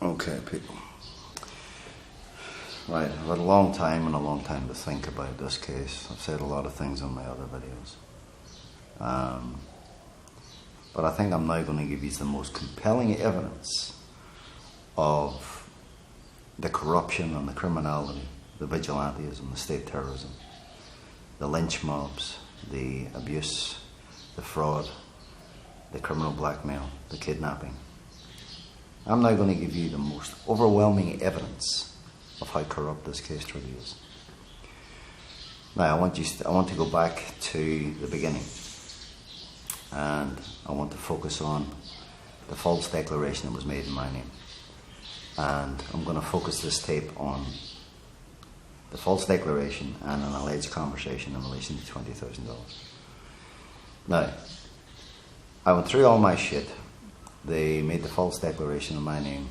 Okay, people. Right, I've had a long time to think about this case. I've said a lot of things on my other videos. But I think I'm now going to give you the most compelling evidence of the corruption and the criminality, the vigilantism, the state terrorism, the lynch mobs, the abuse, the fraud, the criminal blackmail, the kidnapping. I'm now going to give you the most overwhelming evidence of how corrupt this case truly is. Now, I want to go back to the beginning, and I want to focus on the false declaration that was made in my name. And I'm going to focus this tape on the false declaration and an alleged conversation in relation to $20,000. Now, I went through all my shit. They made the false declaration in my name.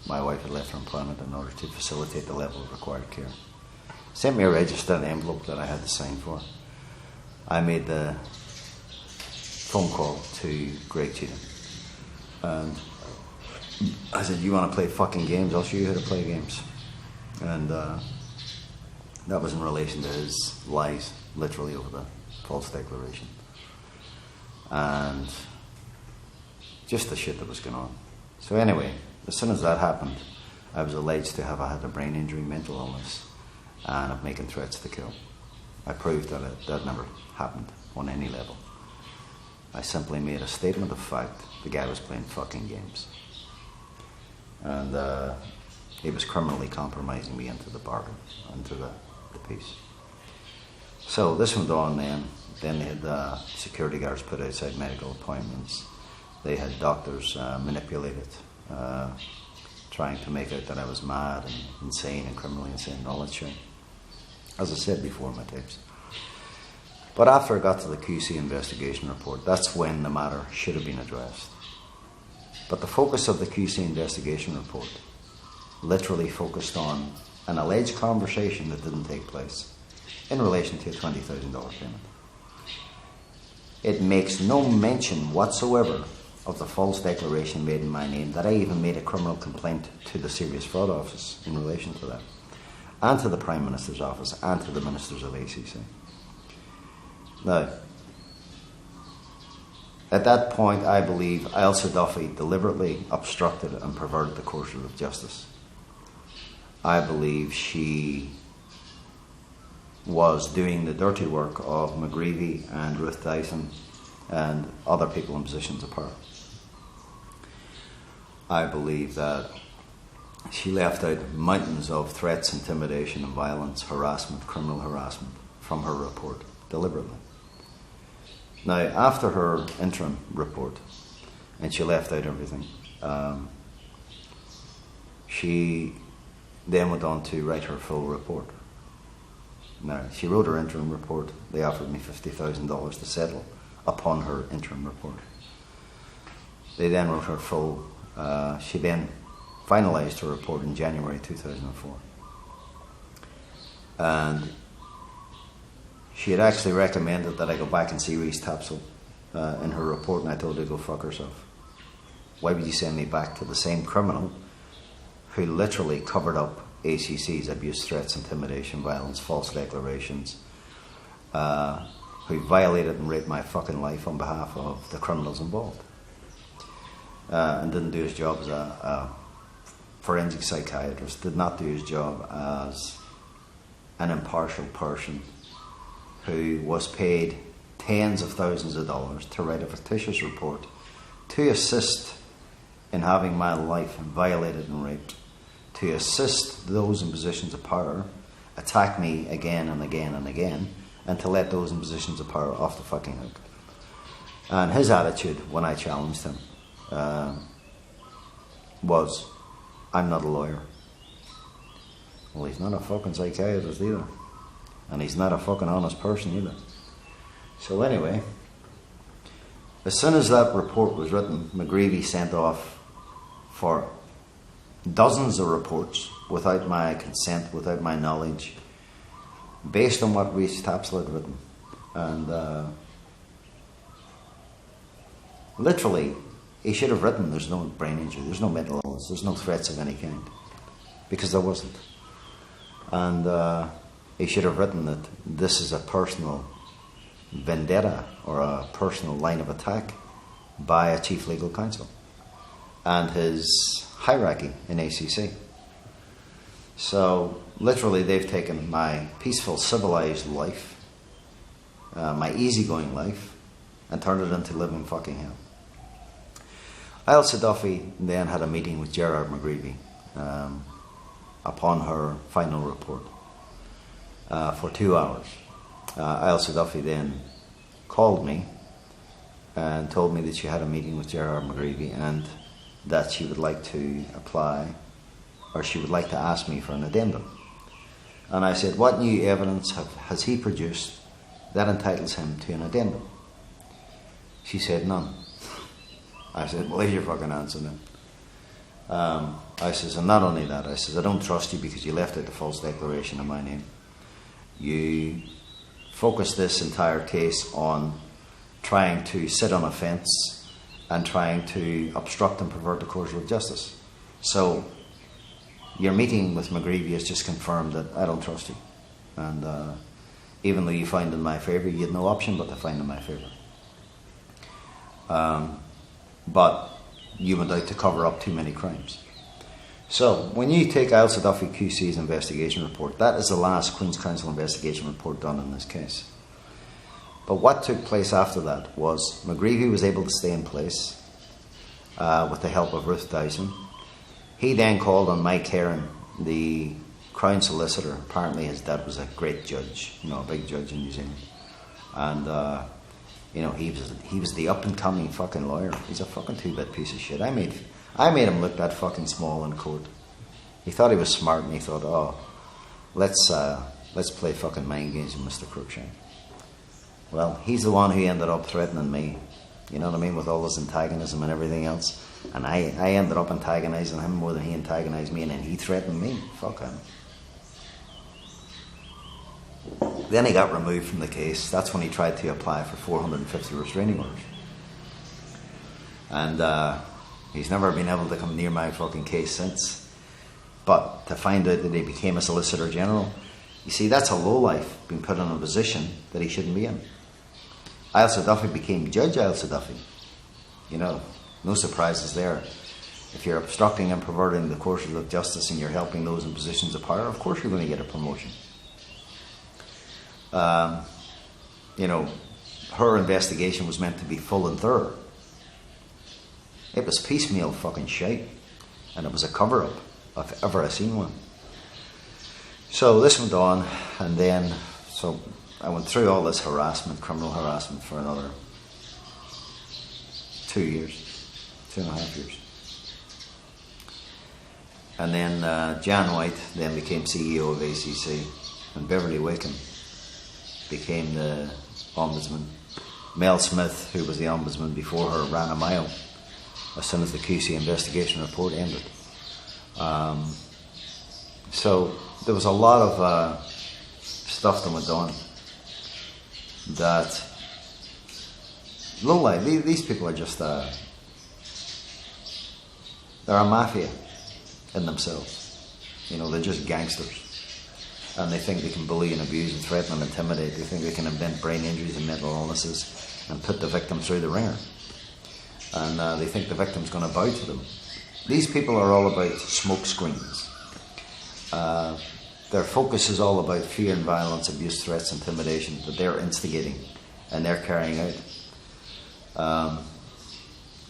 My wife had left her employment in order to facilitate the level of required care. Sent me a registered envelope that I had to sign for. I made the phone call to Greg Cheatham. And I said, you want to play fucking games? I'll show you how to play games. And that was in relation to his lies, literally, over the false declaration. And just the shit that was going on. So anyway, as soon as that happened, I was alleged to have had a brain injury, mental illness, and of making threats to kill. I proved that that never happened on any level. I simply made a statement of fact. The guy was playing fucking games. And he was criminally compromising me into the bargain, into the piece. So this went on then. Then they had security guards put outside medical appointments. They had doctors manipulate it, trying to make out that I was mad and insane and criminally insane and all that shit. As I said before in my tapes. But after I got to the QC investigation report, that's when the matter should have been addressed. But the focus of the QC investigation report literally focused on an alleged conversation that didn't take place in relation to a $20,000 payment. It makes no mention whatsoever of the false declaration made in my name, that I even made a criminal complaint to the Serious Fraud Office in relation to that, and to the Prime Minister's Office, and to the Ministers of ACC. Now, at that point, I believe Ailsa Duffy deliberately obstructed and perverted the course of justice. I believe she was doing the dirty work of McGreevy and Ruth Dyson and other people in positions of power. I believe that she left out mountains of threats, intimidation and violence, harassment, criminal harassment from her report, deliberately. Now, after her interim report, and she left out everything, she then went on to write her full report. Now, she wrote her interim report. They offered me $50,000 to settle upon her interim report. They then wrote her full. She then finalised her report in January 2004. And she had actually recommended that I go back and see Reese Tapsell in her report, and I told her to go fuck herself. Why would you send me back to the same criminal who literally covered up ACC's abuse, threats, intimidation, violence, false declarations, who violated and raped my fucking life on behalf of the criminals involved, and didn't do his job as a forensic psychiatrist, did not do his job as an impartial person who was paid tens of thousands of dollars to write a fictitious report to assist in having my life violated and raped, to assist those in positions of power attack me again and again and again, and to let those in positions of power off the fucking hook. And his attitude when I challenged him was, I'm not a lawyer. Well, he's not a fucking psychiatrist either. And he's not a fucking honest person either. So anyway, as soon as that report was written, McGreevy sent off for dozens of reports without my consent, without my knowledge, based on what Reese Tapsell had written. And literally, he should have written there's no brain injury, there's no mental illness, there's no threats of any kind, because there wasn't. And he should have written that this is a personal vendetta or a personal line of attack by a chief legal counsel and his hierarchy in ACC. So literally they've taken my peaceful, civilised life, my easygoing life, and turned it into living fucking hell. Ailsa Duffy then had a meeting with Gerard McGreevy upon her final report for 2 hours. Ailsa Duffy then called me and told me that she had a meeting with Gerard McGreevy and that she would like to apply, or she would like to ask me for an addendum. And I said, what new evidence has he produced that entitles him to an addendum? She said, none. I said, well, here's your fucking answer then. I says, and not only that, I says, I don't trust you because you left out the false declaration in my name. You focused this entire case on trying to sit on a fence and trying to obstruct and pervert the course of justice. So your meeting with McGreevy has just confirmed that I don't trust you. And even though you find in my favour, you had no option but to find in my favour. But you went out to cover up too many crimes. So when you take Ailsa Duffy QC's investigation report, that is the last Queen's Counsel investigation report done in this case. But what took place after that was McGreevy was able to stay in place with the help of Ruth Dyson. He then called on Mike Heron, the Crown Solicitor. Apparently his dad was a great judge, a big judge in New Zealand. And he was the up-and-coming fucking lawyer. He's a fucking two-bit piece of shit. I made him look that fucking small in court. He thought he was smart, and he thought, oh, let's play fucking mind games with Mr. Cruikshank. Well, he's the one who ended up threatening me, you know what I mean, with all this antagonism and everything else. And I ended up antagonising him more than he antagonised me, and then he threatened me. Fuck him. Then he got removed from the case. That's when he tried to apply for 450 restraining orders. And he's never been able to come near my fucking case since. But to find out that he became a Solicitor General, you see, that's a lowlife being put in a position that he shouldn't be in. Ailsa Duffy became Judge Ailsa Duffy. No surprises there. If you're obstructing and perverting the courses of justice and you're helping those in positions of power, of course you're going to get a promotion. Her investigation was meant to be full and thorough. It was piecemeal fucking shite, and it was a cover-up if ever I seen one. So this went on, and then I went through all this harassment, criminal harassment, for another 2 years, 2.5 years. And then Jan White then became CEO of ACC, and Beverly Wakeham became the Ombudsman. Mel Smith, who was the Ombudsman before her, ran a mile as soon as the QC investigation report ended. So there was a lot of stuff that went on that lowlife. These people are just they're a mafia in themselves. They're just gangsters. And they think they can bully and abuse and threaten and intimidate. They think they can invent brain injuries and mental illnesses and put the victim through the ringer. And they think the victim's going to bow to them. These people are all about smoke screens. Their focus is all about fear and violence, abuse, threats, intimidation that they're instigating and they're carrying out.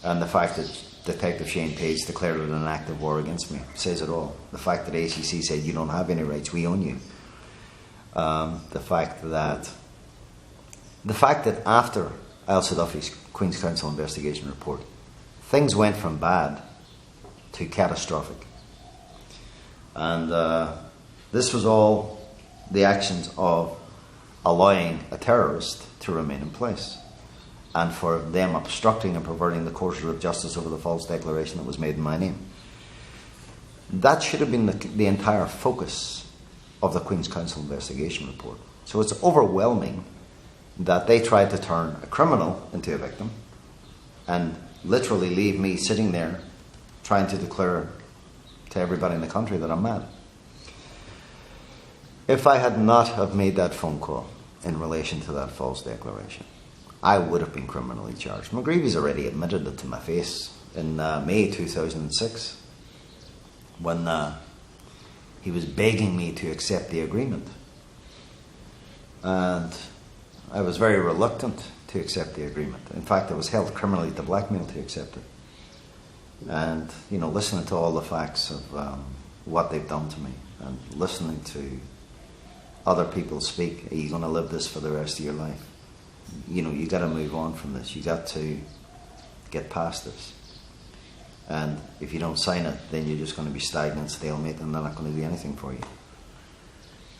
And the fact that Detective Shane Page declared it an act of war against me says it all. The fact that ACC said you don't have any rights, we own you. The fact that after Ailsa Duffy's Queen's Counsel investigation report, things went from bad to catastrophic. And this was all the actions of allowing a terrorist to remain in place, and for them obstructing and perverting the course of justice over the false declaration that was made in my name. That should have been the entire focus of the Queen's Counsel investigation report. So it's overwhelming that they tried to turn a criminal into a victim and literally leave me sitting there trying to declare to everybody in the country that I'm mad. If I had not have made that phone call in relation to that false declaration, I would have been criminally charged. McGreevy's already admitted it to my face in May 2006 when he was begging me to accept the agreement. And I was very reluctant to accept the agreement. In fact, I was held criminally to blackmail to accept it. And, listening to all the facts of what they've done to me and listening to other people speak, are you going to live this for the rest of your life? You got to move on from this. You got to get past this. And if you don't sign it, then you're just going to be stagnant, stalemate, and they're not going to do anything for you.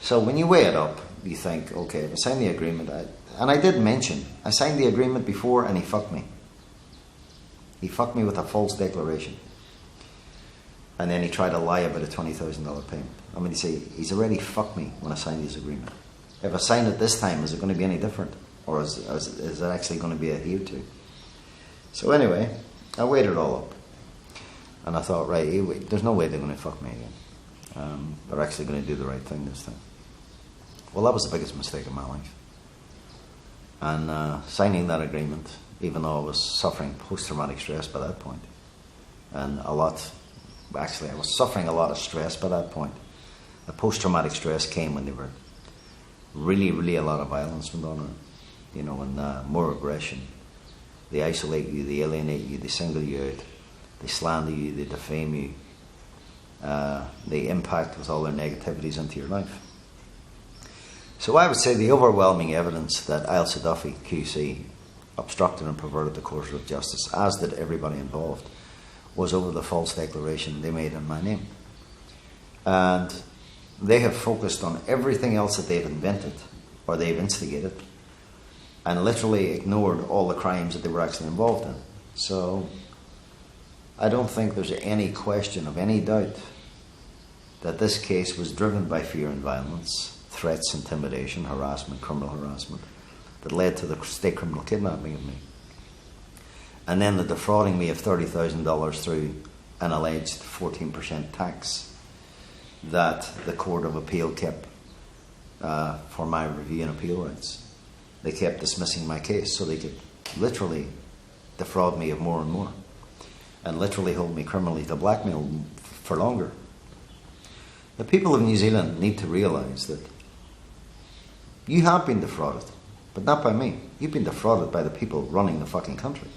So when you weigh it up, you think, okay, if I sign the agreement, and I did mention, I signed the agreement before and he fucked me. He fucked me with a false declaration. And then he tried to lie about a $20,000 payment. I mean, you say, he's already fucked me when I signed his agreement. If I sign it this time, is it going to be any different? Or is it actually going to be adhered to? So anyway, I weighed it all up. And I thought, right, there's no way they're going to fuck me again. They're actually going to do the right thing this time. Well, that was the biggest mistake of my life. And signing that agreement, even though I was suffering post-traumatic stress by that point, and I was suffering a lot of stress by that point. The post-traumatic stress came when they were really, really a lot of violence went on, and more aggression. They isolate you, they alienate you, they single you out, they slander you, they defame you, they impact with all their negativities into your life. So I would say the overwhelming evidence that Ailsa Duffy, QC, obstructed and perverted the course of justice, as did everybody involved, was over the false declaration they made in my name. And they have focused on everything else that they've invented or they've instigated and literally ignored all the crimes that they were actually involved in. So I don't think there's any question of any doubt that this case was driven by fear and violence, threats, intimidation, harassment, criminal harassment, that led to the state criminal kidnapping of me. And then the defrauding me of $30,000 through an alleged 14% tax that the Court of Appeal kept for my review and appeal rights. They kept dismissing my case so they could literally defraud me of more and more and literally hold me criminally to blackmail for longer. The people of New Zealand need to realise that you have been defrauded, but not by me. You've been defrauded by the people running the fucking country.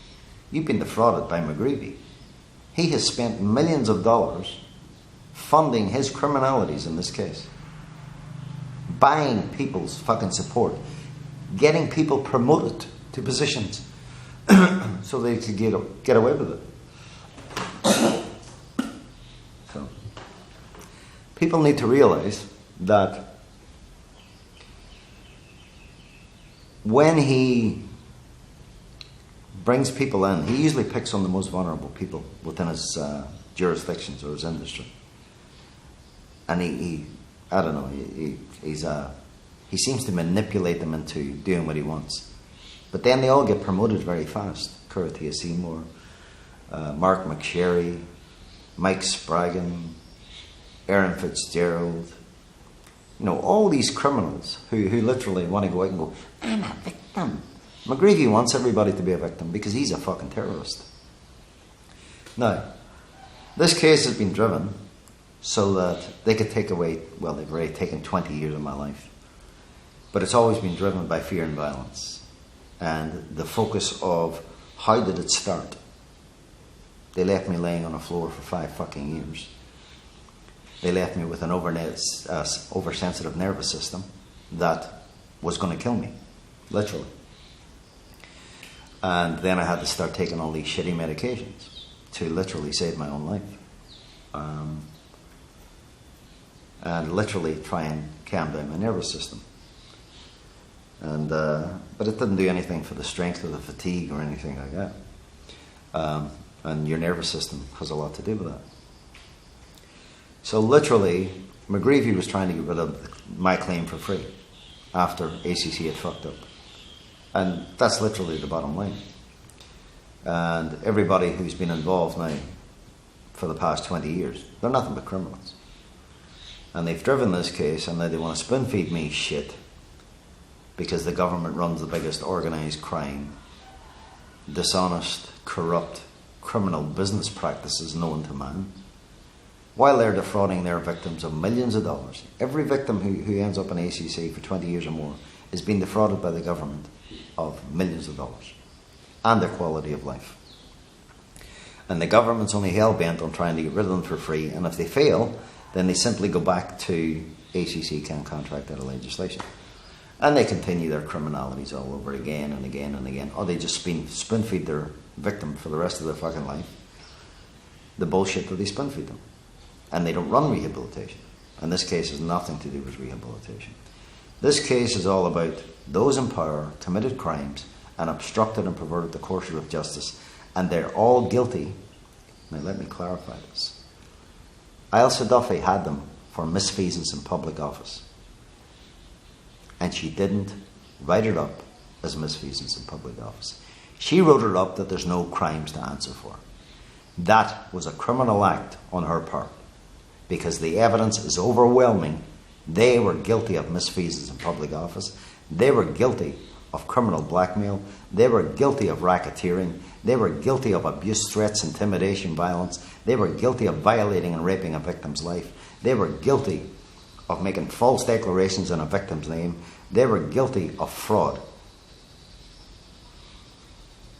You've been defrauded by McGreevy. He has spent millions of dollars funding his criminalities in this case. Buying people's fucking support. Getting people promoted to positions so they could get away with it. So, people need to realise that when he brings people in, he usually picks on the most vulnerable people within his jurisdictions or his industry. And he seems to manipulate them into doing what he wants. But then they all get promoted very fast. Coratia Seymour, Mark McSherry, Mike Spraggan, Aaron Fitzgerald. All these criminals who literally want to go out and go, I'm a victim. McGreevy wants everybody to be a victim because he's a fucking terrorist. Now, this case has been driven so that they could take away, well, they've already taken 20 years of my life. But it's always been driven by fear and violence. And the focus of how did it start? They left me laying on the floor for 5 fucking years. They left me with an oversensitive nervous system that was going to kill me, literally. And then I had to start taking all these shitty medications to literally save my own life. And literally try and calm down my nervous system. And but it didn't do anything for the strength or the fatigue or anything like that. And your nervous system has a lot to do with that. So literally, McGreevy was trying to get rid of my claim for free after ACC had fucked up. And that's literally the bottom line. And everybody who's been involved now for the past 20 years, they're nothing but criminals. And they've driven this case, and now they want to spoon feed me shit because the government runs the biggest organised crime, dishonest, corrupt, criminal business practices known to man, while they're defrauding their victims of millions of dollars. Every victim who ends up in ACC for 20 years or more is being defrauded by the government of millions of dollars and their quality of life. And the government's only hell-bent on trying to get rid of them for free, and if they fail, then they simply go back to ACC can contract out of legislation. And they continue their criminalities all over again and again and again. Or they just spoon feed their victim for the rest of their fucking life the bullshit that they spoon feed them. And they don't run rehabilitation. And this case has nothing to do with rehabilitation. This case is all about those in power committed crimes and obstructed and perverted the course of justice, and they're all guilty. Now let me clarify this. Ailsa Duffy had them for misfeasance in public office, and she didn't write it up as misfeasance in public office. She wrote it up that there's no crimes to answer for. That was a criminal act on her part, because the evidence is overwhelming. They were guilty of misfeasance in public office. They were guilty of criminal blackmail. They were guilty of racketeering. They were guilty of abuse, threats, intimidation, violence. They were guilty of violating and raping a victim's life. They were guilty of making false declarations in a victim's name. They were guilty of fraud.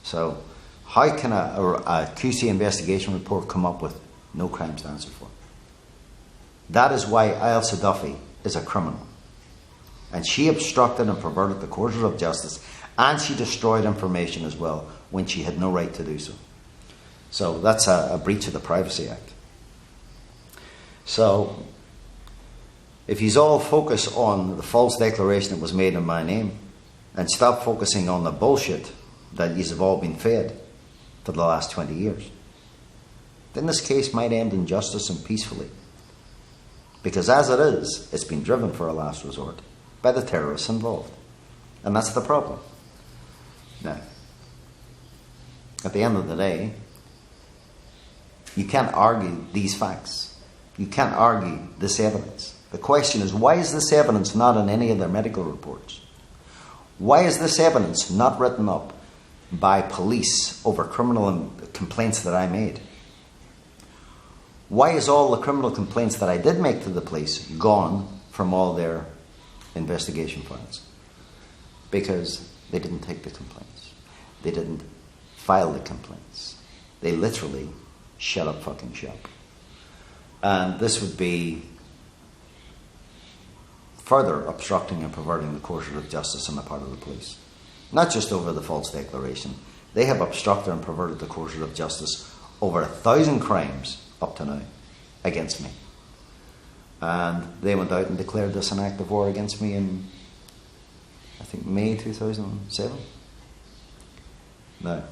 So how can a QC investigation report come up with no crimes to answer for? That is why Ailsa Duffy is a criminal. And she obstructed and perverted the courses of justice, and she destroyed information as well when she had no right to do so. So that's a breach of the Privacy Act. So if you all focus on the false declaration that was made in my name and stop focusing on the bullshit that you have all been fed for the last 20 years, then this case might end in justice and peacefully. Because as it is, it's been driven for a last resort by the terrorists involved. And that's the problem. Now, at the end of the day, you can't argue these facts. You can't argue this evidence. The question is, why is this evidence not in any of their medical reports? Why is this evidence not written up by police over criminal complaints that I made? Why is all the criminal complaints that I did make to the police gone from all their investigation files? Because they didn't take the complaints. They didn't file the complaints. They literally shut up fucking shop. And this would be further obstructing and perverting the course of justice on the part of the police. Not just over the false declaration. They have obstructed and perverted the course of justice over 1,000 crimes up to now against me. And they went out and declared this an act of war against me in, I think, May 2007. Now,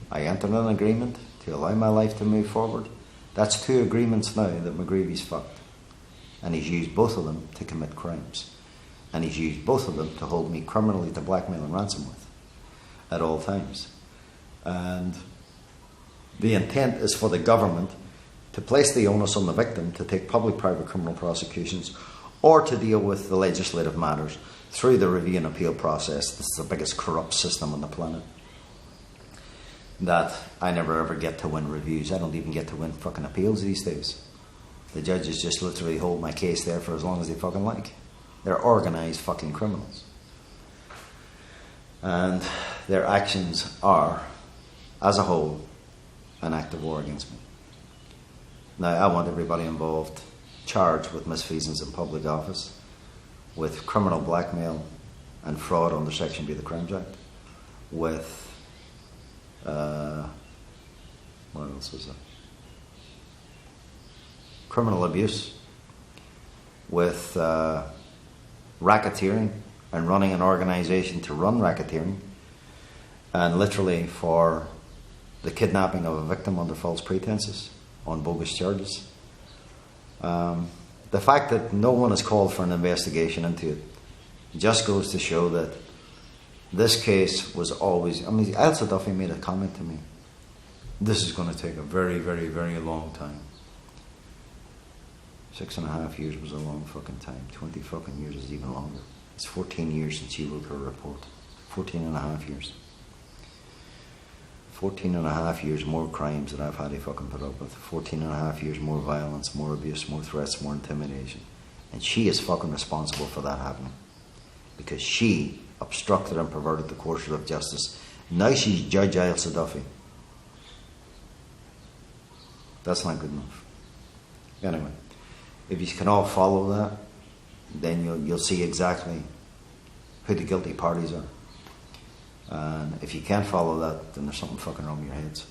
I entered an agreement to allow my life to move forward. That's 2 agreements now that McGreevy's fucked. And he's used both of them to commit crimes. And he's used both of them to hold me criminally to blackmail and ransom with at all times. And the intent is for the government to place the onus on the victim to take public-private criminal prosecutions or to deal with the legislative matters through the review and appeal process. This is the biggest corrupt system on the planet. That I never ever get to win reviews. I don't even get to win fucking appeals these days. The judges just literally hold my case there for as long as they fucking like. They're organised fucking criminals. And their actions are, as a whole, an act of war against me. Now, I want everybody involved charged with misfeasance in public office, with criminal blackmail and fraud under Section B of the Crimes Act, with what else was there? Criminal abuse, with racketeering and running an organisation to run racketeering, and literally for the kidnapping of a victim under false pretenses on bogus charges. The fact that no one has called for an investigation into it just goes to show that this case was always... I mean, Ailsa Duffy made a comment to me This is going to take a very, very, very long time. 6.5 years was a long fucking time. 20 fucking years is even longer. It's 14 years since you wrote her report. 14.5 years. 14.5 years more crimes that I've had to fucking put up with. 14.5 years more violence, more abuse, more threats, more intimidation. And she is fucking responsible for that happening. Because she obstructed and perverted the course of justice. Now she's Judge Ailsa Duffy. That's not good enough. Anyway, if you can all follow that, then you'll see exactly who the guilty parties are. And if you can't follow that, then there's something fucking wrong with your heads.